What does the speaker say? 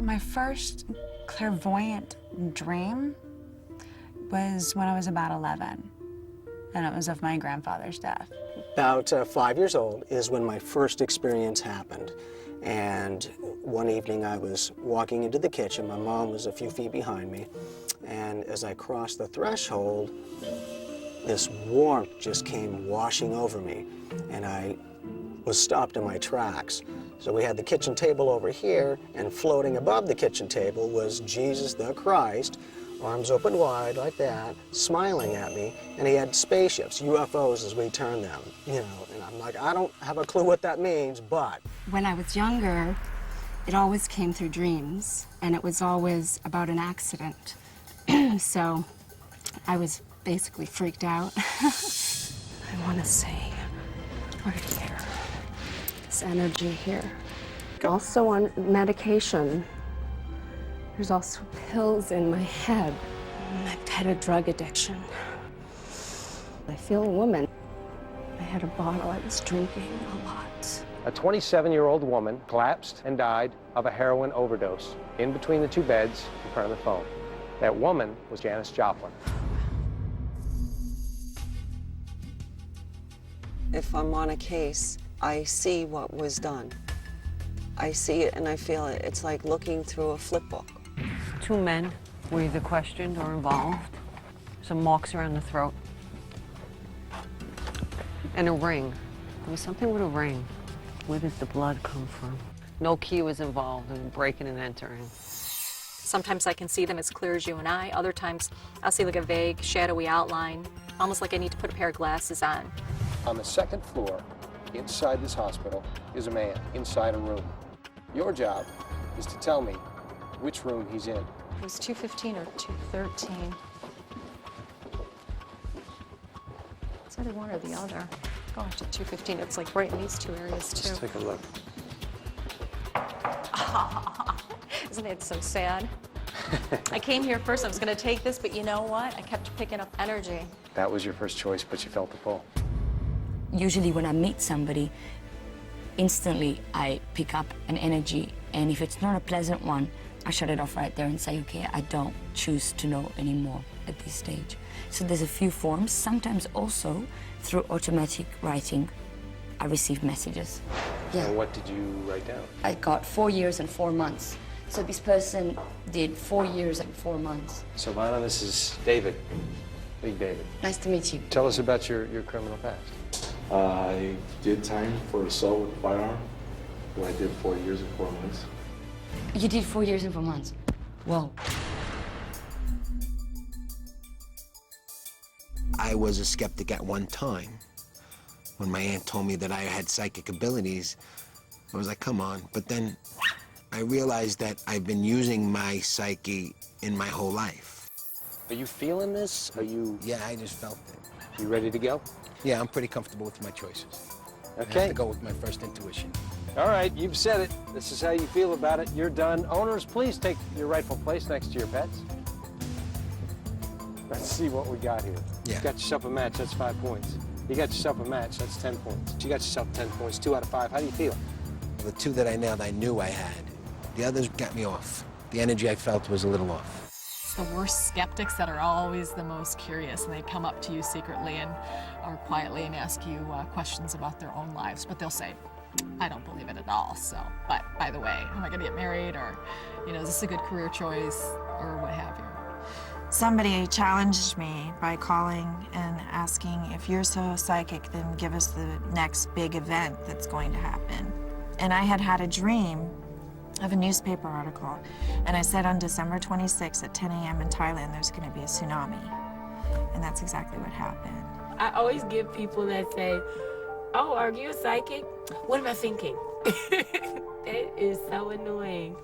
My first clairvoyant dream was when I was about 11, and it was of my grandfather's death. About 5 years old is when my first experience happened. And one evening I was walking into the kitchen. My mom was a few feet behind me. And as I crossed the threshold, this warmth just came washing over me. And I was stopped in my tracks. So we had the kitchen table over here, and floating above the kitchen table was Jesus the Christ, arms open wide like that, smiling at me, and he had spaceships, UFOs as we term them, you know, and I'm like, I don't have a clue what that means, but. When I was younger, it always came through dreams, and it was always about an accident. So I was basically freaked out. I want to say, right here, this energy here. Also on medication. There's also pills in my head. I've had a drug addiction. I feel a woman. I had a bottle I was drinking a lot. A 27-year-old woman collapsed and died of a heroin overdose in between the two beds in front of the phone. That woman was Janis Joplin. If I'm on a case, I see what was done. I see it and I feel it. It's like looking through a flip book. Two men were either questioned or involved. Some marks around the throat. And a ring. There was something with a ring. Where did the blood come from? No key was involved in breaking and entering. Sometimes I can see them as clear as you and I. Other times I'll see like a vague, shadowy outline, almost like I need to put a pair of glasses on. On the second floor, inside this hospital, is a man inside a room. Your job is to tell me which room he's in. It was 215 or 213. It's either one or the other. Going to 215, it's like right in these two areas too. Let's take a look. Isn't it so sad? I came here first, I was gonna take this, but you know what? I kept picking up energy. That was your first choice, but you felt the pull. Usually when I meet somebody, instantly I pick up an energy, and if it's not a pleasant one, I shut it off right there and say, okay, I don't choose to know anymore at this stage. So there's a few forms. Sometimes also through automatic writing, I receive messages. Yeah. And what did you write down? I got 4 years and 4 months. So this person did 4 years and 4 months. Silvana, this is David. Big David. Nice to meet you. Tell us about your criminal past. I did time for assault with a firearm, where I did 4 years and 4 months. You did 4 years and 4 months. Whoa. I was a skeptic at one time. When my aunt told me that I had psychic abilities, I was like, come on. But then I realized that I've been using my psyche in my whole life. Are you feeling this? Are you... Yeah, I just felt it. You ready to go? Yeah, I'm pretty comfortable with my choices. Okay. I have to go with my first intuition. All right, you've said it. This is how you feel about it. You're done. Owners, please take your rightful place next to your pets. Let's see what we got here. Yeah. You got yourself a match, that's 5 points. You got yourself a match, that's 10 points. You got yourself 10 points, 2 out of 5. How do you feel? The two that I nailed, I knew I had. The others got me off. The energy I felt was a little off. It's the worst skeptics that are always the most curious, and they come up to you secretly and or quietly and ask you questions about their own lives, but they'll say, I don't believe it at all, so, but by the way, am I gonna get married, or, you know, is this a good career choice, or what have you? Somebody challenged me by calling and asking, if you're so psychic, then give us the next big event that's going to happen. And I had had a dream of a newspaper article, and I said on December 26th at 10 a.m. in Thailand, there's going to be a tsunami. And that's exactly what happened. I always give people that say, oh, are you a psychic? What am I thinking? That is so annoying.